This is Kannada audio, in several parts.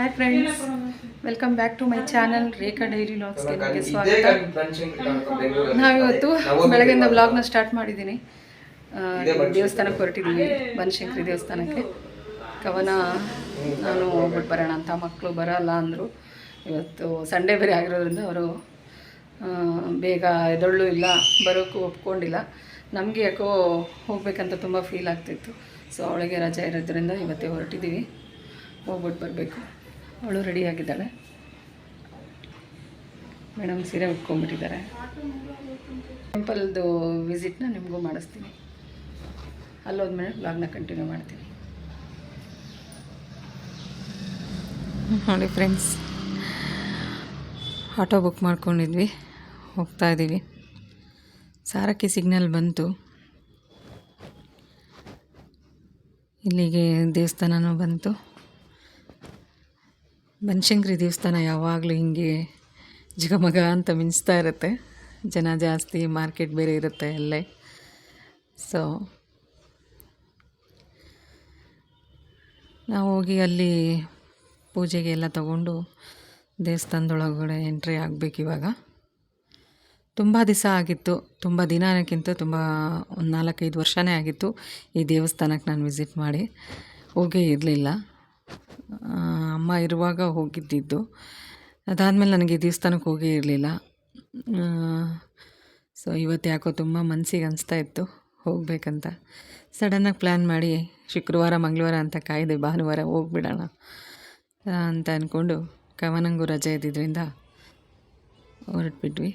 Hi friends, welcome back to my channel Rekha diary ವ್ಲಾಗ್ಸ್ಗೆ ನಿಮಗೆ ಸ್ವಾಗತ. ನಾವಿವತ್ತು ಬೆಳಗ್ಗೆಯಿಂದ ವ್ಲಾಗ್ನ ಸ್ಟಾರ್ಟ್ ಮಾಡಿದ್ದೀನಿ. ದೇವಸ್ಥಾನಕ್ಕೆ ಹೊರಟಿದ್ದೀವಿ, ಬನಶಂಕರಿ ದೇವಸ್ಥಾನಕ್ಕೆ. ಕವನ ನಾನು ಹೋಗ್ಬಿಟ್ಟು ಬರೋಣ ಅಂತ, ಮಕ್ಕಳು ಬರೋಲ್ಲ ಅಂದರು. ಇವತ್ತು ಸಂಡೇ ಬೇರೆ ಆಗಿರೋದ್ರಿಂದ ಅವರು ಬೇಗ ಎದೊಳ್ಳು ಇಲ್ಲ, ಬರೋಕ್ಕೂ ಒಪ್ಕೊಂಡಿಲ್ಲ. ನಮಗೆ ಯಾಕೋ ಹೋಗ್ಬೇಕಂತ ತುಂಬ ಫೀಲ್ ಆಗ್ತಿತ್ತು. ಸೊ ಅವಳಿಗೆ ರಜೆ ಇರೋದ್ರಿಂದ ಇವತ್ತೇ ಹೊರಟಿದ್ದೀವಿ, ಹೋಗ್ಬಿಟ್ಟು ಬರಬೇಕು. ಅವಳು ರೆಡಿಯಾಗಿದ್ದಾಳೆ. ಮೇಡಮ್ ಸೀರೆ ಉಟ್ಕೊಂಡ್ಬಿಟ್ಟಿದ್ದಾರೆ. ಟೆಂಪಲ್ದು ವಿಸಿಟ್ನ ನಿಮಗೂ ಮಾಡಿಸ್ತೀನಿ. ಅಲ್ಲೋದ್ಮೇಲೆ ವ್ಲಾಗ್ನ ಕಂಟಿನ್ಯೂ ಮಾಡ್ತೀನಿ. ನೋಡಿ ಫ್ರೆಂಡ್ಸ್, ಆಟೋ ಬುಕ್ ಮಾಡ್ಕೊಂಡಿದ್ವಿ, ಹೋಗ್ತಾ ಇದ್ದೀವಿ. ಸಾರಕ್ಕಿ ಸಿಗ್ನಲ್ ಬಂತು, ಇಲ್ಲಿಗೆ ದೇವಸ್ಥಾನನೂ ಬಂತು. ಬನಶಂಕರಿ ದೇವಸ್ಥಾನ ಯಾವಾಗಲೂ ಹಿಂಗೆ ಜಿಗಮಗ ಅಂತ ಮಿಂಚ್ತಾ ಇರುತ್ತೆ. ಜನ ಜಾಸ್ತಿ, ಮಾರ್ಕೆಟ್ ಬೇರೆ ಇರುತ್ತೆ ಅಲ್ಲೇ. ಸೊ ನಾವು ಹೋಗಿ ಅಲ್ಲಿ ಪೂಜೆಗೆ ಎಲ್ಲ ತಗೊಂಡು ದೇವಸ್ಥಾನದೊಳಗಡೆ ಎಂಟ್ರಿ ಆಗಬೇಕು. ಇವಾಗ ತುಂಬ ದಿವಸ ಆಗಿತ್ತು, ತುಂಬ ದಿನ ಅನ್ನೋಕ್ಕಿಂತ ತುಂಬ ಒಂದು 4-5 ವರ್ಷವೇ ಆಗಿತ್ತು ಈ ದೇವಸ್ಥಾನಕ್ಕೆ ನಾನು ವಿಸಿಟ್ ಮಾಡಿ. ಹೋಗೇ ಇರಲಿಲ್ಲ, ಅಮ್ಮ ಇರುವಾಗ ಹೋಗಿದ್ದಿದ್ದು. ಅದಾದಮೇಲೆ ನನಗೆ ದೇವಸ್ಥಾನಕ್ಕೆ ಹೋಗೇ ಇರಲಿಲ್ಲ. ಸೊ ಇವತ್ತು ಯಾಕೋ ತುಂಬ ಮನಸ್ಸಿಗೆ ಅನಿಸ್ತಾ ಇತ್ತು ಹೋಗಬೇಕಂತ. ಸಡನ್ನಾಗಿ ಪ್ಲ್ಯಾನ್ ಮಾಡಿ ಶುಕ್ರವಾರ ಮಂಗಳವಾರ ಅಂತ ಕಾಯ್ದೆ, ಭಾನುವಾರ ಹೋಗ್ಬಿಡೋಣ ಅಂತ ಅಂದ್ಕೊಂಡು ಕವನಂಗೂ ರಜೆ ಇದ್ದಿದ್ದರಿಂದ ಹೊರಟ್ಬಿಟ್ವಿ.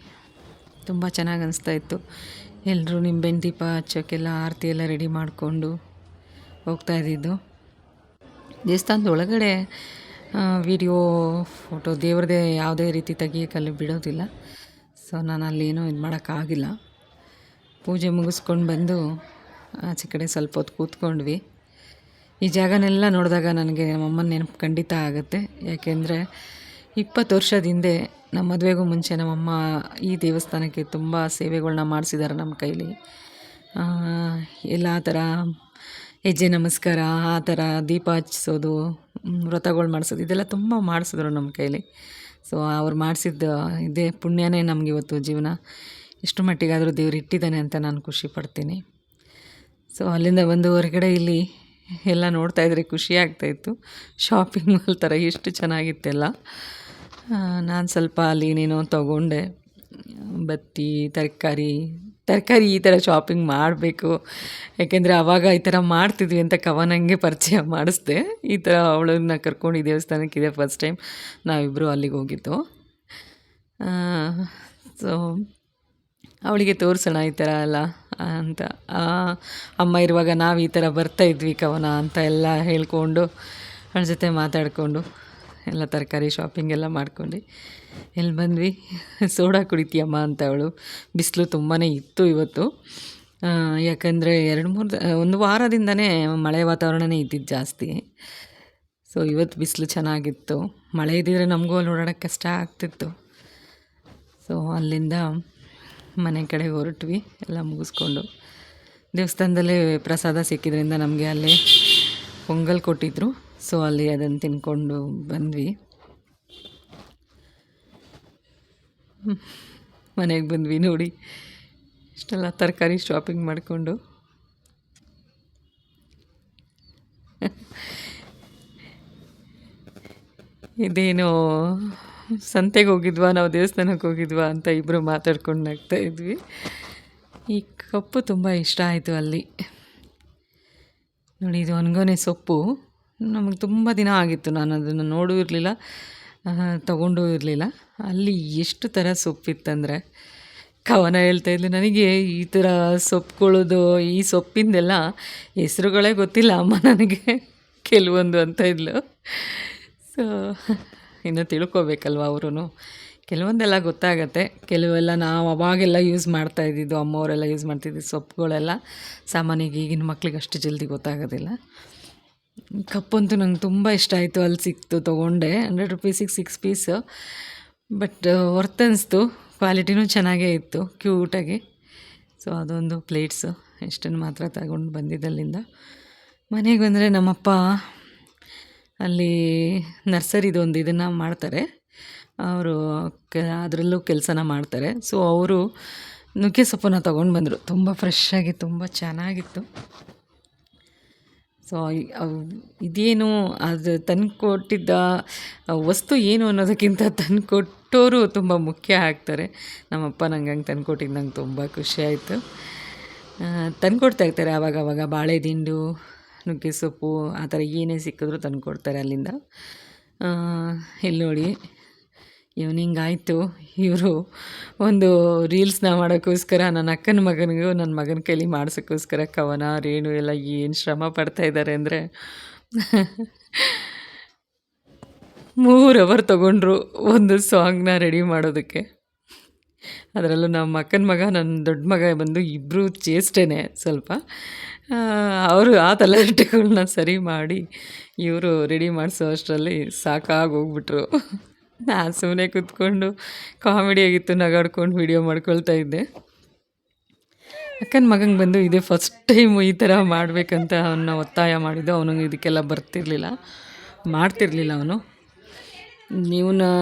ತುಂಬ ಚೆನ್ನಾಗಿ ಅನಿಸ್ತಾ ಇತ್ತು. ಎಲ್ಲರೂ ನಿಂಬೆಹಣ್ಣು ದೀಪ ಹಚ್ಚೋಕ್ಕೆಲ್ಲ ಆರತಿ ಎಲ್ಲ ರೆಡಿ ಮಾಡಿಕೊಂಡು ಹೋಗ್ತಾ ಇದ್ದಿದ್ದು. ದೇವಸ್ಥಾನದ ಒಳಗಡೆ ವಿಡಿಯೋ, ಫೋಟೋ, ದೇವ್ರದ್ದೇ ಯಾವುದೇ ರೀತಿ ತೆಗಿಯೋಕ್ಕಲ್ಲಿ ಬಿಡೋದಿಲ್ಲ. ಸೊ ನಾನು ಅಲ್ಲೇನೂ ಇದು ಮಾಡೋಕ್ಕಾಗಿಲ್ಲ. ಪೂಜೆ ಮುಗಿಸ್ಕೊಂಡು ಬಂದು ಆಚೆ ಕಡೆ ಸ್ವಲ್ಪ ಹೊತ್ತು ಕೂತ್ಕೊಂಡ್ವಿ. ಈ ಜಾಗನೆಲ್ಲ ನೋಡಿದಾಗ ನನಗೆ ನಮ್ಮಮ್ಮನ ನೆನಪು ಖಂಡಿತ ಆಗುತ್ತೆ. ಯಾಕೆಂದರೆ 20 ವರ್ಷದ ಹಿಂದೆ ನಮ್ಮ ಮದುವೆಗೂ ಮುಂಚೆ ನಮ್ಮಮ್ಮ ಈ ದೇವಸ್ಥಾನಕ್ಕೆ ತುಂಬ ಸೇವೆಗಳನ್ನ ಮಾಡಿಸಿದ್ದಾರೆ ನಮ್ಮ ಕೈಲಿ. ಎಲ್ಲ ಥರ ಹೆಜ್ಜೆ ನಮಸ್ಕಾರ, ಆ ಥರ ದೀಪ ಹಚ್ಚಿಸೋದು, ವ್ರತಗಳು ಮಾಡಿಸೋದು, ಇದೆಲ್ಲ ತುಂಬ ಮಾಡಿಸಿದ್ರು ನಮ್ಮ ಕೈಲಿ. ಸೊ ಅವ್ರು ಮಾಡಿಸಿದ್ದು ಇದೇ ಪುಣ್ಯನೇ ನಮಗಿವತ್ತು ಜೀವನ ಎಷ್ಟು ಮಟ್ಟಿಗಾದರೂ ದೇವ್ರು ಇಟ್ಟಿದ್ದಾನೆ ಅಂತ ನಾನು ಖುಷಿ ಪಡ್ತೀನಿ. ಸೊ ಅಲ್ಲಿಂದ ಬಂದು ಹೊರಗಡೆ ಇಲ್ಲಿ ಎಲ್ಲ ನೋಡ್ತಾಯಿದ್ರೆ ಖುಷಿ ಆಗ್ತಾಯಿತ್ತು. ಶಾಪಿಂಗ್ ಮಾಲ್ ಥರ ಎಷ್ಟು ಚೆನ್ನಾಗಿತ್ತೆಲ್ಲ. ನಾನು ಸ್ವಲ್ಪ ಅಲ್ಲಿ ಏನೇನೋ ತೊಗೊಂಡೆ, ಬತ್ತಿ, ತರಕಾರಿ ಈ ಥರ ಶಾಪಿಂಗ್ ಮಾಡಬೇಕು. ಯಾಕೆಂದರೆ ಆವಾಗ ಈ ಥರ ಮಾಡ್ತಿದ್ವಿ ಅಂತ ಕವನಂಗೆ ಪರಿಚಯ ಮಾಡಿಸ್ದೆ. ಈ ಥರ ಅವಳನ್ನ ಕರ್ಕೊಂಡು ಈ ದೇವಸ್ಥಾನಕ್ಕಿದೆ ಫಸ್ಟ್ ಟೈಮ್ ನಾವಿಬ್ಬರು ಅಲ್ಲಿಗೆ ಹೋಗಿದ್ದು. ಸೊ ಅವಳಿಗೆ ತೋರಿಸೋಣ ಈ ಥರ ಎಲ್ಲ ಅಂತ. ಅಮ್ಮ ಇರುವಾಗ ನಾವು ಈ ಥರ ಬರ್ತಾಯಿದ್ವಿ ಕವನ ಅಂತ ಎಲ್ಲ ಹೇಳ್ಕೊಂಡು ಅವಳ ಜೊತೆ ಮಾತಾಡಿಕೊಂಡು ಎಲ್ಲ ತರಕಾರಿ ಶಾಪಿಂಗ್ ಎಲ್ಲ ಮಾಡ್ಕೊಂಡು ಎಲ್ಲಿ ಬಂದ್ವಿ. ಸೋಡಾ ಕುಡಿತೀಯಮ್ಮ ಅಂತ ಅವಳು. ಬಿಸಿಲು ತುಂಬಾ ಇತ್ತು ಇವತ್ತು. ಯಾಕಂದರೆ 1 ವಾರದಿಂದನೇ ಮಳೆ ವಾತಾವರಣನೇ ಇದ್ದಿದ್ದು ಜಾಸ್ತಿ. ಸೊ ಇವತ್ತು ಬಿಸಿಲು ಚೆನ್ನಾಗಿತ್ತು. ಮಳೆ ಇದ್ದಿದ್ರೆ ನಮಗೂ ಅಲ್ಲಿ ಓಡಾಡೋಕ್ಕೆ ಕಷ್ಟ ಆಗ್ತಿತ್ತು. ಸೊ ಅಲ್ಲಿಂದ ಮನೆ ಕಡೆಗೆ ಹೊರಟ್ವಿ ಎಲ್ಲ ಮುಗಿಸ್ಕೊಂಡು. ದೇವಸ್ಥಾನದಲ್ಲೇ ಪ್ರಸಾದ ಸಿಕ್ಕಿದ್ರಿಂದ ನಮಗೆ ಅಲ್ಲೇ ಪೊಂಗಲ್ ಕೊಟ್ಟಿದ್ದರು. ಸೊ ಅಲ್ಲಿ ಅದನ್ನು ತಿನ್ಕೊಂಡು ಬಂದ್ವಿ. ಮನೆಗೆ ಬಂದ್ವಿ. ನೋಡಿ ಇಷ್ಟೆಲ್ಲ ತರಕಾರಿ ಶಾಪಿಂಗ್ ಮಾಡಿಕೊಂಡು ಇದೇನೋ ಸಂತೆಗೆ ಹೋಗಿದ್ವಾ ನಾವು ದೇವಸ್ಥಾನಕ್ಕೆ ಹೋಗಿದ್ವಾ ಅಂತ ಇಬ್ಬರು ಮಾತಾಡ್ಕೊಂಡು ನಗ್ತಾ ಇದ್ವಿ. ಈ ಕಪ್ಪು ತುಂಬ ಇಷ್ಟ ಆಯಿತು ಅಲ್ಲಿ. ನೋಡಿ, ಇದು ಒಣಗೊನೆ ಸೊಪ್ಪು. ನಮಗೆ ತುಂಬ ದಿನ ಆಗಿತ್ತು, ನಾನು ಅದನ್ನು ನೋಡೂ ಇರಲಿಲ್ಲ, ತಗೊಂಡೂ ಇರಲಿಲ್ಲ. ಅಲ್ಲಿ ಎಷ್ಟು ಥರ ಸೊಪ್ಪಿತ್ತಂದರೆ ಕವನ ಹೇಳ್ತಾಯಿದ್ಲು ನನಗೆ ಈ ಥರ ಸೊಪ್ಪುಗಳದು, ಈ ಸೊಪ್ಪಿಂದೆಲ್ಲ ಹೆಸ್ರುಗಳೇ ಗೊತ್ತಿಲ್ಲ ಅಮ್ಮ ನನಗೆ ಕೆಲವೊಂದು ಅಂತ ಇದ್ಲು. ಸೊ ಇನ್ನು ತಿಳ್ಕೊಬೇಕಲ್ವ ಅವರು. ಕೆಲವೊಂದೆಲ್ಲ ಗೊತ್ತಾಗತ್ತೆ, ಕೆಲವೆಲ್ಲ ನಾವು ಅವಾಗೆಲ್ಲ ಯೂಸ್ ಮಾಡ್ತಾಯಿದ್ದಿದ್ದು, ಅಮ್ಮವರೆಲ್ಲ ಯೂಸ್ ಮಾಡ್ತಿದ್ದಿದ್ದು ಸೊಪ್ಪುಗಳೆಲ್ಲ ಸಾಮಾನ್ಯವಾಗಿ ಈಗಿನ ಮಕ್ಳಿಗೆ ಅಷ್ಟು ಜಲ್ದಿ ಗೊತ್ತಾಗೋದಿಲ್ಲ. ಕಪ್ಪಂತೂ ನಂಗೆ ತುಂಬ ಇಷ್ಟ ಆಯಿತು. ಅಲ್ಲಿ ಸಿಕ್ತು, ತೊಗೊಂಡೆ. 100 ರೂಪೀಸಿಗೆ 6 ಪೀಸು. ಬಟ್ ವರ್ತ್ ಅನಿಸ್ತು, ಕ್ವಾಲಿಟಿನೂ ಚೆನ್ನಾಗೇ ಇತ್ತು, ಕ್ಯೂಟಾಗಿ. ಸೊ ಅದೊಂದು ಪ್ಲೇಟ್ಸು ಇಷ್ಟನ್ನು ಮಾತ್ರ ತಗೊಂಡು ಬಂದಿದ್ದಲ್ಲಿಂದ. ಮನೆಗೆ ಬಂದರೆ ನಮ್ಮಪ್ಪ ಅಲ್ಲಿ ನರ್ಸರಿದು ಒಂದು ಇದನ್ನು ಮಾಡ್ತಾರೆ ಅವರು, ಅದರಲ್ಲೂ ಕೆಲಸನ ಮಾಡ್ತಾರೆ. ಸೊ ಅವರು ನುಗ್ಗೆ ಸೊಪ್ಪನ್ನು ತೊಗೊಂಡು ಬಂದರು. ತುಂಬ ಫ್ರೆಶ್ಶಾಗಿ ತುಂಬ ಚೆನ್ನಾಗಿತ್ತು. ಸೊ ಇದೇನು ಅದು ತಂದು ಕೊಟ್ಟಿದ್ದ ವಸ್ತು ಏನು ಅನ್ನೋದಕ್ಕಿಂತ ತಂದು ಕೊಟ್ಟೋರು ತುಂಬ ಮುಖ್ಯ ಆಗ್ತಾರೆ. ನಮ್ಮಪ್ಪ ನಂಗೆ ಹಂಗೆ ತಂದು ಕೊಟ್ಟಿದ್ದು ನಂಗೆ ತುಂಬ ಖುಷಿಯಾಯಿತು. ತಂದು ಕೊಡ್ತಾಯಿರ್ತಾರೆ ಆವಾಗವಾಗ ಬಾಳೆದಿಂಡು, ನುಗ್ಗೆ ಸೊಪ್ಪು ಆ ಥರ ಏನೇ ಸಿಕ್ಕಿದ್ರೂ ತಂದು ಕೊಡ್ತಾರೆ ಅಲ್ಲಿಂದ. ಇಲ್ಲಿ ನೋಡಿ ಈವ್ನಿಂಗ್ ಆಯಿತು. ಇವರು ಒಂದು ರೀಲ್ಸ್ನ ಮಾಡೋಕ್ಕೋಸ್ಕರ ನನ್ನ ಅಕ್ಕನ ಮಗನಿಗೂ ನನ್ನ ಮಗನ ಕೈಲಿ ಮಾಡ್ಸೋಕ್ಕೋಸ್ಕರ ಕವನ ರೇಣು ಎಲ್ಲ ಏನು ಶ್ರಮ ಪಡ್ತಾಯಿದ್ದಾರೆ ಅಂದರೆ 3 ಅವರ್ ತೊಗೊಂಡ್ರು ಒಂದು ಸಾಂಗ್ನ ರೆಡಿ ಮಾಡೋದಕ್ಕೆ. ಅದರಲ್ಲೂ ನಮ್ಮ ಅಕ್ಕನ ಮಗ ನನ್ನ ದೊಡ್ಡ ಮಗ ಬಂದು ಇಬ್ಬರು ಚೇಷ್ಟೇನೆ ಸ್ವಲ್ಪ. ಅವರು ಆ ತಲೆಹರಟೆಗಳ್ನ ಸರಿ ಮಾಡಿ ಇವರು ರೆಡಿ ಮಾಡಿಸೋ ಅಷ್ಟರಲ್ಲಿ ಸಾಕಾಗೋಗ್ಬಿಟ್ರು. ನಾನು ಸುಮ್ಮನೆ ಕೂತ್ಕೊಂಡು ಕಾಮಿಡಿಯಾಗಿತ್ತು, ನಗಾಡ್ಕೊಂಡು ವೀಡಿಯೋ ಮಾಡ್ಕೊಳ್ತಾ ಇದ್ದೆ. ಅಕ್ಕನ ಮಗಂಗೆ ಬಂದು ಇದೇ ಫಸ್ಟ್ ಟೈಮು ಈ ಥರ ಮಾಡಬೇಕಂತ ಅವನ್ನ ಒತ್ತಾಯ ಮಾಡಿದ್ದು. ಅವನಿಗೆ ಇದಕ್ಕೆಲ್ಲ ಮಾಡ್ತಿರಲಿಲ್ಲ ಅವನು. ನೀವು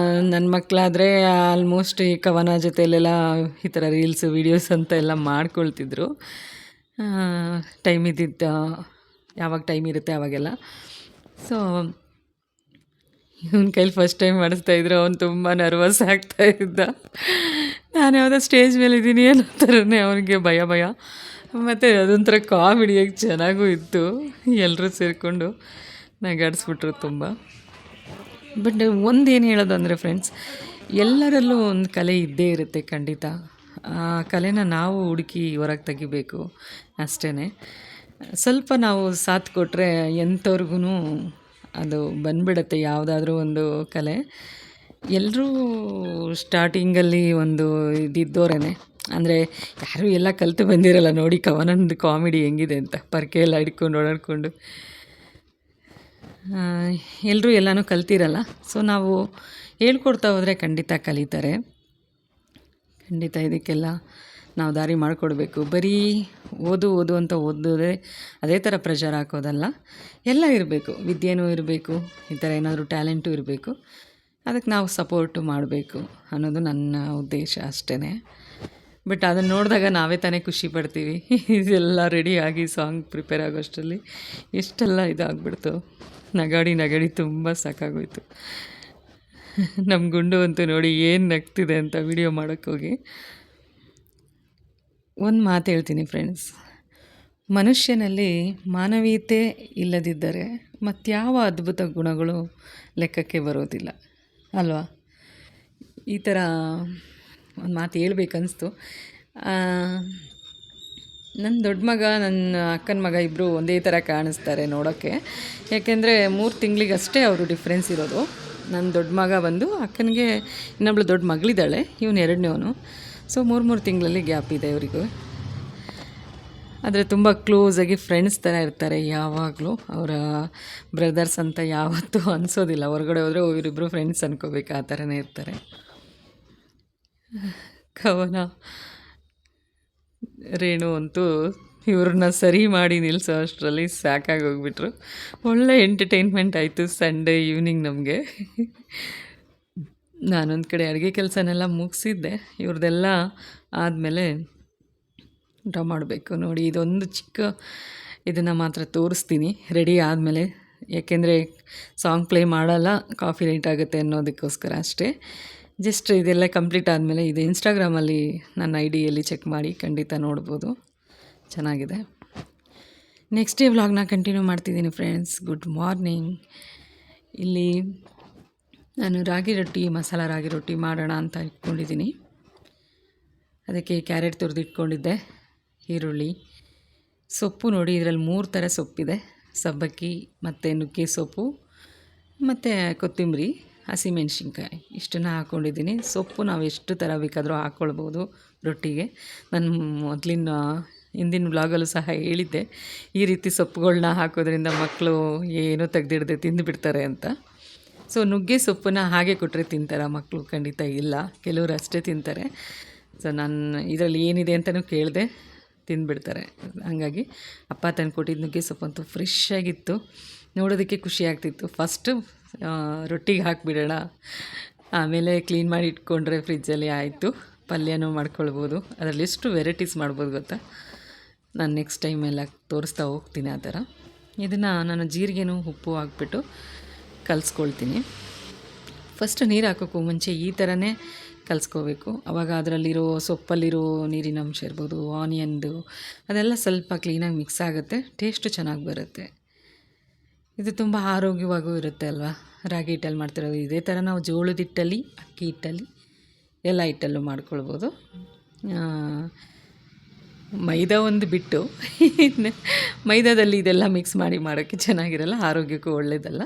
ನನ್ನ ಮಕ್ಕಳಾದರೆ ಆಲ್ಮೋಸ್ಟ್ ಈ ಕವನ ಜೊತೆಯಲ್ಲೆಲ್ಲ ಈ ಥರ ರೀಲ್ಸು ವೀಡಿಯೋಸ್ ಅಂತ ಎಲ್ಲ ಮಾಡ್ಕೊಳ್ತಿದ್ರು. ಟೈಮ್ ಇದ್ದಿದ್ದು ಯಾವಾಗ ಟೈಮ್ ಇರುತ್ತೆ ಆವಾಗೆಲ್ಲ. ಸೊ ಇವನ ಕೈಲಿ ಫಸ್ಟ್ ಟೈಮ್ ಮಾಡಿಸ್ತಾಯಿದ್ರು. ಅವನು ತುಂಬ ನರ್ವಸ್ ಆಗ್ತಾಯಿದ್ದ. ನಾನು ಯಾವುದೋ ಸ್ಟೇಜ್ ಮೇಲೆ ಇದ್ದೀನಿ ಅನ್ನೋ ಥರನೇ ಅವನಿಗೆ ಭಯ. ಮತ್ತು ಅದೊಂಥರ ಕಾಮಿಡಿಯಾಗಿ ಚೆನ್ನಾಗೂ ಇತ್ತು. ಎಲ್ಲರೂ ಸೇರಿಕೊಂಡು ನಗಾಡಿಸ್ಬಿಟ್ರು ತುಂಬ. ಬಟ್ ಒಂದೇನು ಹೇಳೋದು ಅಂದರೆ ಫ್ರೆಂಡ್ಸ್, ಎಲ್ಲರಲ್ಲೂ ಒಂದು ಕಲೆ ಇದ್ದೇ ಇರುತ್ತೆ ಖಂಡಿತ. ಆ ಕಲೆನ ನಾವು ಹುಡುಕಿ ಹೊರಗೆ ತೆಗಿಬೇಕು ಅಷ್ಟೇ. ಸ್ವಲ್ಪ ನಾವು ಸಾಥ್ ಕೊಟ್ಟರೆ ಎಂಥವ್ರಿಗೂ ಅದು ಬಂದ್ಬಿಡುತ್ತೆ ಯಾವುದಾದ್ರೂ ಒಂದು ಕಲೆ. ಎಲ್ಲರೂ ಸ್ಟಾರ್ಟಿಂಗಲ್ಲಿ ಒಂದು ಇದಿದ್ದೋರೇ, ಅಂದರೆ ಯಾರೂ ಎಲ್ಲ ಕಲಿತು ಬಂದಿರಲ್ಲ. ನೋಡಿ ಕವನಂದು ಕಾಮಿಡಿ ಹೆಂಗಿದೆ ಅಂತ, ಪರ್ಕೆ ಎಲ್ಲ ಹಿಡ್ಕೊಂಡು ಓಡಾಡಿಕೊಂಡು ಎಲ್ಲರೂ ಎಲ್ಲನೂ ಕಲ್ತಿರಲ್ಲ. ಸೊ ನಾವು ಹೇಳ್ಕೊಡ್ತಾ ಹೋದರೆ ಖಂಡಿತ ಕಲಿತಾರೆ. ಖಂಡಿತ ಇದಕ್ಕೆಲ್ಲ ನಾವು ದಾರಿ ಮಾಡಿಕೊಡ್ಬೇಕು. ಬರೀ ಓದು ಅಂತ ಓದೋದೇ ಅದೇ ಥರ ಪ್ರೆಷರ್ ಹಾಕೋದಲ್ಲ. ಎಲ್ಲ ಇರಬೇಕು, ವಿದ್ಯೆನೂ ಇರಬೇಕು, ಈ ಥರ ಏನಾದರೂ ಟ್ಯಾಲೆಂಟು ಇರಬೇಕು. ಅದಕ್ಕೆ ನಾವು ಸಪೋರ್ಟು ಮಾಡಬೇಕು ಅನ್ನೋದು ನನ್ನ ಉದ್ದೇಶ ಅಷ್ಟೇ. ಬಟ್ ಅದನ್ನು ನೋಡಿದಾಗ ನಾವೇ ತಾನೇ ಖುಷಿ ಪಡ್ತೀವಿ. ಇದೆಲ್ಲ ರೆಡಿಯಾಗಿ ಸಾಂಗ್ ಪ್ರಿಪೇರ್ ಆಗೋಷ್ಟರಲ್ಲಿ ಎಷ್ಟೆಲ್ಲ ಇದಾಗ್ಬಿಡ್ತು. ನಗಾಡಿ ತುಂಬ ಸಾಕಾಗೋಯ್ತು. ನಮ್ಮ ಗುಂಡು ಅಂತೂ ನೋಡಿ ಏನು ನಗ್ತಿದೆ ಅಂತ ವಿಡಿಯೋ ಮಾಡೋಕ್ಕೋಗಿ. ಒಂದು ಮಾತು ಹೇಳ್ತೀನಿ ಫ್ರೆಂಡ್ಸ್, ಮನುಷ್ಯನಲ್ಲಿ ಮಾನವೀಯತೆ ಇಲ್ಲದಿದ್ದರೆ ಮತ್ಯಾವ ಅದ್ಭುತ ಗುಣಗಳು ಲೆಕ್ಕಕ್ಕೆ ಬರೋದಿಲ್ಲ ಅಲ್ವಾ? ಈ ಥರ ಒಂದು ಮಾತು ಹೇಳ್ಬೇಕನ್ನಿಸ್ತು. ನನ್ನ ದೊಡ್ಡ ಮಗ, ನನ್ನ ಅಕ್ಕನ ಮಗ ಇಬ್ಬರು ಒಂದೇ ಥರ ಕಾಣಿಸ್ತಾರೆ ನೋಡೋಕ್ಕೆ. ಯಾಕೆಂದರೆ 3 ತಿಂಗಳಿಗಷ್ಟೇ ಅವರು ಡಿಫ್ರೆನ್ಸ್ ಇರೋದು. ನನ್ನ ದೊಡ್ಡ ಮಗ ಬಂದು ಅಕ್ಕನಿಗೆ ಇನ್ನೊಬ್ಳು ದೊಡ್ಡ ಮಗಳಿದ್ದಾಳೆ, ಇವನು 2ನೇವನು. ಸೊ 3 ತಿಂಗಳಲ್ಲಿ ಗ್ಯಾಪ್ ಇದೆ ಇವರಿಗೂ. ಆದರೆ ತುಂಬ ಕ್ಲೋಸಾಗಿ ಫ್ರೆಂಡ್ಸ್ ಥರ ಇರ್ತಾರೆ ಯಾವಾಗಲೂ. ಅವರ ಬ್ರದರ್ಸ್ ಅಂತ ಯಾವತ್ತೂ ಅನಿಸೋದಿಲ್ಲ. ಹೊರಗಡೆ ಹೋದರೆ ಇವರಿಬ್ಬರು ಫ್ರೆಂಡ್ಸ್ ಅನ್ಕೋಬೇಕು, ಆ ಥರನೇ ಇರ್ತಾರೆ. ಕವನ ರೇಣು ಅಂತೂ ಇವ್ರನ್ನ ಸರಿ ಮಾಡಿ ನಿಲ್ಲಿಸೋ ಅಷ್ಟರಲ್ಲಿ ಸಾಕಾಗೋಗ್ಬಿಟ್ರು. ಒಳ್ಳೆ ಎಂಟರ್ಟೈನ್ಮೆಂಟ್ ಆಯಿತು ಸಂಡೇ ಈವ್ನಿಂಗ್ ನಮಗೆ. ನಾನೊಂದು ಕಡೆ ಅಡುಗೆ ಕೆಲಸನೆಲ್ಲ ಮುಗಿಸಿದ್ದೆ. ಇವ್ರದ್ದೆಲ್ಲ ಆದಮೇಲೆ ಊಟ ಮಾಡಬೇಕು. ನೋಡಿ ಇದೊಂದು ಚಿಕ್ಕ ಇದನ್ನು ಮಾತ್ರ ತೋರಿಸ್ತೀನಿ ರೆಡಿ ಆದಮೇಲೆ. ಯಾಕೆಂದರೆ ಸಾಂಗ್ ಪ್ಲೇ ಮಾಡಲ್ಲ, ಕಾಫಿ ಲೇಟ್ ಆಗುತ್ತೆ ಅನ್ನೋದಕ್ಕೋಸ್ಕರ ಅಷ್ಟೇ. ಜಸ್ಟ್ ಇದೆಲ್ಲ ಕಂಪ್ಲೀಟ್ ಆದಮೇಲೆ ಇದು ಇನ್ಸ್ಟಾಗ್ರಾಮಲ್ಲಿ ನನ್ನ ಐಡಿಯಲ್ಲಿ ಚೆಕ್ ಮಾಡಿ ಖಂಡಿತ ನೋಡ್ಬೋದು, ಚೆನ್ನಾಗಿದೆ. ನೆಕ್ಸ್ಟ್ ಡೇ ವ್ಲಾಗ್ನ ಕಂಟಿನ್ಯೂ ಮಾಡ್ತಿದ್ದೀನಿ ಫ್ರೆಂಡ್ಸ್. Good morning. ಇಲ್ಲಿ ನಾನು ರಾಗಿ ರೊಟ್ಟಿ, ಮಸಾಲ ರಾಗಿ ರೊಟ್ಟಿ ಮಾಡೋಣ ಅಂತ ಇಟ್ಕೊಂಡಿದ್ದೀನಿ. ಅದಕ್ಕೆ ಕ್ಯಾರೆಟ್ ತುರಿದಿಟ್ಕೊಂಡಿದ್ದೆ, ಈರುಳ್ಳಿ, ಸೊಪ್ಪು ನೋಡಿ ಇದರಲ್ಲಿ 3 ಥರ ಸೊಪ್ಪಿದೆ. ಸಬ್ಬಕ್ಕಿ ಮತ್ತು ನುಗ್ಗೆ ಸೊಪ್ಪು ಮತ್ತು ಕೊತ್ತಂಬರಿ, ಹಸಿಮೆಣ್ಸಿನ್ಕಾಯಿ ಇಷ್ಟನ್ನು ಹಾಕ್ಕೊಂಡಿದ್ದೀನಿ. ಸೊಪ್ಪು ನಾವು ಎಷ್ಟು ಥರ ಬೇಕಾದರೂ ಹಾಕ್ಕೊಳ್ಬೋದು ರೊಟ್ಟಿಗೆ. ನಾನು ಹಿಂದಿನ ವ್ಲಾಗಲ್ಲೂ ಸಹ ಹೇಳಿದ್ದೆ, ಈ ರೀತಿ ಸೊಪ್ಪುಗಳನ್ನ ಹಾಕೋದ್ರಿಂದ ಮಕ್ಕಳು ಏನೂ ತೆಗೆದಿಡದೆ ತಿಂದುಬಿಡ್ತಾರೆ ಅಂತ. ಸೊ ನುಗ್ಗೆ ಸೊಪ್ಪನ್ನು ಹಾಗೆ ಕೊಟ್ಟರೆ ತಿಂತಾರೆ ಮಕ್ಕಳು? ಖಂಡಿತ ಇಲ್ಲ, ಕೆಲವರು ಅಷ್ಟೇ ತಿಂತಾರೆ. ಸೊ ನಾನು ಇದರಲ್ಲಿ ಏನಿದೆ ಅಂತಲೂ ಕೇಳಿದೆ, ತಿಂದುಬಿಡ್ತಾರೆ. ಹಾಗಾಗಿ ಅಪ್ಪ ತಂದು ಕೊಟ್ಟಿದ್ದು ನುಗ್ಗೆ ಸೊಪ್ಪಂತೂ ಫ್ರೆಶ್ ಆಗಿತ್ತು. ನೋಡೋದಕ್ಕೆ ಖುಷಿ ಆಗ್ತಿತ್ತು. ಫಸ್ಟು ರೊಟ್ಟಿಗೆ ಹಾಕಿಬಿಡೋಣ, ಆಮೇಲೆ ಕ್ಲೀನ್ ಮಾಡಿ ಇಟ್ಕೊಂಡ್ರೆ ಫ್ರಿಜ್ಜಲ್ಲಿ ಆಯಿತು, ಪಲ್ಯನೂ ಮಾಡ್ಕೊಳ್ಬೋದು. ಅದರಲ್ಲಿ ಎಷ್ಟು ವೆರೈಟೀಸ್ ಮಾಡ್ಬೋದು ಗೊತ್ತಾ. ನಾನು ನೆಕ್ಸ್ಟ್ ಟೈಮ್ ಎಲ್ಲ ತೋರಿಸ್ತಾ ಹೋಗ್ತೀನಿ ಆ ಥರ. ಇದನ್ನು ನಾನು ಜೀರಿಗೆನೂ ಉಪ್ಪು ಹಾಕ್ಬಿಟ್ಟು ಕಲಿಸ್ಕೊಳ್ತೀನಿ. ಫಸ್ಟ್ ನೀರು ಹಾಕೋಕ್ಕೂ ಮುಂಚೆ ಈ ಥರನೇ ಕಲಿಸ್ಕೋಬೇಕು. ಆವಾಗ ಅದರಲ್ಲಿರೋ ಸೊಪ್ಪಲ್ಲಿರೋ ನೀರಿನ ಅಂಶ ಇರ್ಬೋದು, ಆನಿಯನ್ದು ಅದೆಲ್ಲ ಸ್ವಲ್ಪ ಕ್ಲೀನಾಗಿ ಮಿಕ್ಸ್ ಆಗುತ್ತೆ, ಟೇಸ್ಟು ಚೆನ್ನಾಗಿ ಬರುತ್ತೆ. ಇದು ತುಂಬ ಆರೋಗ್ಯವಾಗೂ ಇರುತ್ತೆ ಅಲ್ವಾ. ರಾಗಿ ಹಿಟ್ಟಲ್ಲಿ ಮಾಡ್ತಿರೋದು. ಇದೇ ಥರ ನಾವು ಜೋಳದ ಹಿಟ್ಟಲ್ಲಿ, ಅಕ್ಕಿ ಹಿಟ್ಟಲ್ಲಿ, ಎಲ್ಲ ಹಿಟ್ಟಲ್ಲೂ ಮಾಡ್ಕೊಳ್ಬೋದು. ಮೈದಾ ಒಂದು ಬಿಟ್ಟು ಮೈದಾದಲ್ಲಿ ಇದೆಲ್ಲ ಮಿಕ್ಸ್ ಮಾಡಿ ಮಾಡೋಕ್ಕೆ ಚೆನ್ನಾಗಿರಲ್ಲ, ಆರೋಗ್ಯಕ್ಕೂ ಒಳ್ಳೆಯದಲ್ಲ.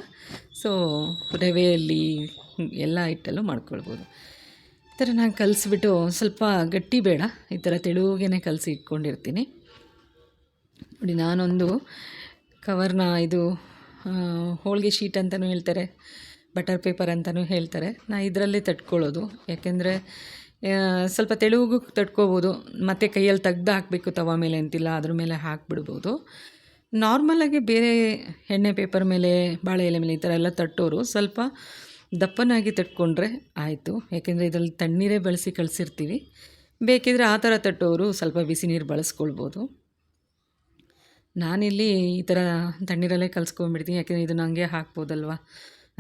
ಸೊ ರವೆಯಲ್ಲಿ ಎಲ್ಲ ಹಿಟ್ಟಲ್ಲೂ ಮಾಡ್ಕೊಳ್ಬೋದು. ಈ ಥರ ನಾನು ಕಲಿಸ್ಬಿಟ್ಟು, ಸ್ವಲ್ಪ ಗಟ್ಟಿ ಬೇಡ, ಈ ಥರ ತೆಳುವಾಗೇ ಕಲಸಿ ಇಟ್ಕೊಂಡಿರ್ತೀನಿ. ನೋಡಿ, ನಾನೊಂದು ಕವರ್ನ, ಇದು ಹೋಳಿಗೆ ಶೀಟ್ ಅಂತಲೂ ಹೇಳ್ತಾರೆ, ಬಟರ್ ಪೇಪರ್ ಅಂತಲೂ ಹೇಳ್ತಾರೆ. ನಾನು ಇದರಲ್ಲೇ ತಟ್ಕೊಳ್ಳೋದು, ಯಾಕೆಂದರೆ ಸ್ವಲ್ಪ ತೆಳುವಿಗೂ ತಟ್ಕೋಬೋದು. ಮತ್ತು ಕೈಯಲ್ಲಿ ತೆಗ್ದು ಹಾಕಬೇಕು ತವ ಮೇಲೆ ಅಂತಿಲ್ಲ, ಅದ್ರ ಮೇಲೆ ಹಾಕಿಬಿಡ್ಬೋದು. ನಾರ್ಮಲಾಗಿ ಬೇರೆ ಎಣ್ಣೆ ಪೇಪರ್ ಮೇಲೆ, ಬಾಳೆ ಎಲೆ ಮೇಲೆ ಈ ಥರ ಎಲ್ಲ ತಟ್ಟೋರು ಸ್ವಲ್ಪ ದಪ್ಪನಾಗಿ ತಟ್ಕೊಂಡ್ರೆ ಆಯಿತು. ಯಾಕೆಂದರೆ ಇದರಲ್ಲಿ ತಣ್ಣೀರೇ ಬಳಸಿ ಕಳಿಸಿರ್ತೀವಿ. ಬೇಕಿದ್ರೆ ಆ ಥರ ತಟ್ಟೋರು ಸ್ವಲ್ಪ ಬಿಸಿ ನೀರು ಬಳಸ್ಕೊಳ್ಬೋದು. ನಾನಿಲ್ಲಿ ಈ ಥರ ತಣ್ಣೀರಲ್ಲೇ ಕಲಿಸ್ಕೊಂಡ್ಬಿಡ್ತೀನಿ, ಯಾಕೆಂದರೆ ಇದನ್ನು ಹಂಗೆ ಹಾಕ್ಬೋದಲ್ವ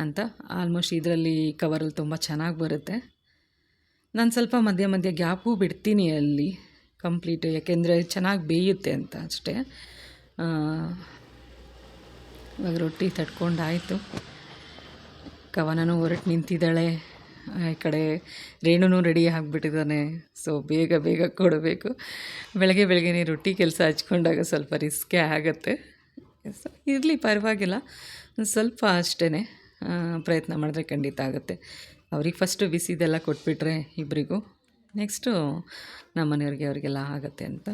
ಅಂತ. ಆಲ್ಮೋಸ್ಟ್ ಇದರಲ್ಲಿ ಕವರಲ್ಲಿ ತುಂಬ ಚೆನ್ನಾಗಿ ಬರುತ್ತೆ. ನಾನು ಸ್ವಲ್ಪ ಮಧ್ಯ ಮಧ್ಯ ಗ್ಯಾಪು ಬಿಡ್ತೀನಿ ಅಲ್ಲಿ ಕಂಪ್ಲೀಟು, ಯಾಕೆಂದರೆ ಚೆನ್ನಾಗಿ ಬೇಯುತ್ತೆ ಅಂತ ಅಷ್ಟೇ. ಇವಾಗ ರೊಟ್ಟಿ ತಟ್ಕೊಂಡಾಯಿತು. ಕವನನೂ ಹೊರಟು ನಿಂತಿದ್ದಾಳೆ, ಈ ಕಡೆ ರೇಣುನೂ ರೆಡಿ ಆಗಿಬಿಟ್ಟಿದ್ದಾನೆ. ಸೊ ಬೇಗ ಬೇಗ ಕೊಡಬೇಕು. ಬೆಳಗ್ಗೆ ರೊಟ್ಟಿ ಕೆಲಸ ಹಚ್ಕೊಂಡಾಗ ಸ್ವಲ್ಪ ರಿಸ್ಕೇ ಆಗುತ್ತೆ. ಸೊ ಇರಲಿ, ಪರವಾಗಿಲ್ಲ, ಸ್ವಲ್ಪ ಅಷ್ಟೇ ಪ್ರಯತ್ನ ಮಾಡಿದ್ರೆ ಖಂಡಿತ ಆಗುತ್ತೆ. ಅವ್ರಿಗೆ ಫಸ್ಟು ಬಿಸಿದೆಲ್ಲ ಕೊಟ್ಬಿಟ್ರೆ ಇಬ್ಬರಿಗೂ, ನೆಕ್ಸ್ಟು ನಮ್ಮ ಮನೆಯವ್ರಿಗೆ ಅವರಿಗೆಲ್ಲ ಆಗುತ್ತೆ ಅಂತ.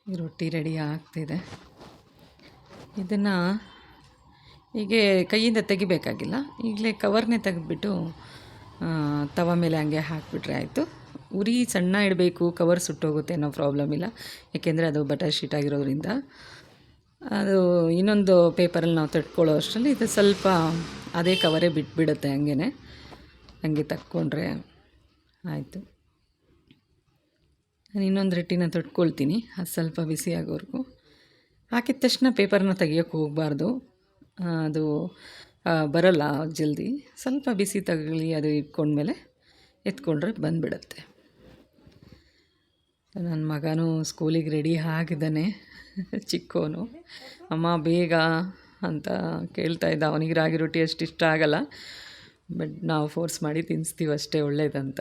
ಈ ರೊಟ್ಟಿ ರೆಡಿ ಆಗ್ತಿದೆ. ಇದನ್ನು ಹೀಗೆ ಕೈಯಿಂದ ತೆಗಿಬೇಕಾಗಿಲ್ಲ, ಈಗಲೇ ಕವರ್ನೇ ತೆಗೆದ್ಬಿಟ್ಟು ತವ ಮೇಲೆ ಹಂಗೆ ಹಾಕಿಬಿಟ್ರೆ ಆಯಿತು. ಉರಿ ಸಣ್ಣ ಇಡಬೇಕು, ಕವರ್ ಸುಟ್ಟೋಗುತ್ತೆ ಅನ್ನೋ ಪ್ರಾಬ್ಲಮ್ ಇಲ್ಲ, ಯಾಕೆಂದರೆ ಅದು ಬಟರ್ ಶೀಟ್ ಆಗಿರೋದ್ರಿಂದ. ಅದು ಇನ್ನೊಂದು ಪೇಪರಲ್ಲಿ ನಾವು ತಟ್ಕೊಳ್ಳೋ ಅಷ್ಟರಲ್ಲಿ ಇದು ಸ್ವಲ್ಪ ಅದೇ ಕವರೇ ಬಿಟ್ಬಿಡುತ್ತೆ, ಹಂಗೆ ತಕ್ಕೊಂಡ್ರೆ ಆಯಿತು. ನಾನು ಇನ್ನೊಂದು ರೊಟ್ಟಿನ ತೊಟ್ಕೊಳ್ತೀನಿ, ಅದು ಸ್ವಲ್ಪ ಬಿಸಿ ಆಗೋವರೆಗೂ. ಹಾಕಿದ ತಕ್ಷಣ ಪೇಪರ್ನ ತೆಗಿಯೋಕ್ಕೆ ಹೋಗಬಾರ್ದು, ಅದು ಬರೋಲ್ಲ ಜಲ್ದಿ. ಸ್ವಲ್ಪ ಬಿಸಿ ತಗಲಿ, ಅದು ಇಟ್ಕೊಂಡ್ಮೇಲೆ ಎತ್ಕೊಂಡ್ರೆ ಬಂದುಬಿಡುತ್ತೆ. ನನ್ನ ಮಗನೂ ಸ್ಕೂಲಿಗೆ ರೆಡಿ ಆಗಿದ್ದಾನೆ, ಚಿಕ್ಕವನು. ಅಮ್ಮ ಬೇಗ ಅಂತ ಕೇಳ್ತಾ ಇದ್ದ. ಅವನಿಗೆ ರಾಗಿ ರೊಟ್ಟಿ ಅಷ್ಟು ಇಷ್ಟ ಆಗಲ್ಲ, ಬಟ್ ನಾವು ಫೋರ್ಸ್ ಮಾಡಿ ತಿನ್ನಿಸ್ತೀವಿ ಅಷ್ಟೇ, ಒಳ್ಳೇದಂತ.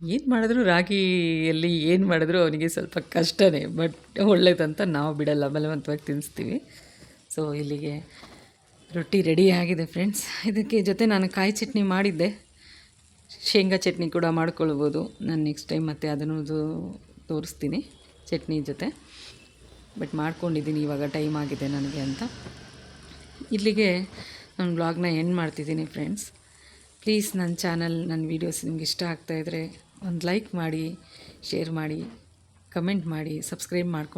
ಏನು ಮಾಡಿದ್ರು ರಾಗಿಯಲ್ಲಿ ಏನು ಮಾಡಿದ್ರು ಅವನಿಗೆ ಸ್ವಲ್ಪ ಕಷ್ಟನೇ, ಬಟ್ ಒಳ್ಳೇದಂತ ನಾವು ಬಿಡಲ್ಲ, ಬಲವಂತವಾಗಿ ತಿನ್ನಿಸ್ತೀವಿ. ಸೊ ಇಲ್ಲಿಗೆ ರೊಟ್ಟಿ ರೆಡಿ ಆಗಿದೆ ಫ್ರೆಂಡ್ಸ್. ಇದಕ್ಕೆ ಜೊತೆ ನಾನು ಕಾಯಿ ಚಟ್ನಿ ಮಾಡಿದ್ದೆ, ಶೇಂಗಾ ಚಟ್ನಿ ಕೂಡ ಮಾಡ್ಕೊಳ್ಬೋದು. ನಾನು ನೆಕ್ಸ್ಟ್ ಟೈಮ್ ಮತ್ತೆ ಅದನ್ನು ತೋರಿಸ್ತೀನಿ ಚಟ್ನಿ ಜೊತೆ. ಬಟ್ ಮಾಡ್ಕೊಂಡಿದ್ದೀನಿ, ಇವಾಗ ಟೈಮ್ ಆಗಿದೆ ನನಗೆ ಅಂತ. ಇಲ್ಲಿಗೆ ನಾನು ವ್ಲಾಗ್ನ ಎಂಡ್ ಮಾಡ್ತಿದ್ದೀನಿ ಫ್ರೆಂಡ್ಸ್. ಪ್ಲೀಸ್ ನನ್ನ ಚಾನಲ್, ನನ್ನ ವೀಡಿಯೋಸ್ ನಿಮ್ಗೆ ಇಷ್ಟ ಆಗ್ತಾಯಿದ್ರೆ ಒಂದು ಲೈಕ್ ಮಾಡಿ, ಶೇರ್ ಮಾಡಿ, ಕಮೆಂಟ್ ಮಾಡಿ, ಸಬ್ಸ್ಕ್ರೈಬ್ ಮಾಡ್ಕೊಂಡು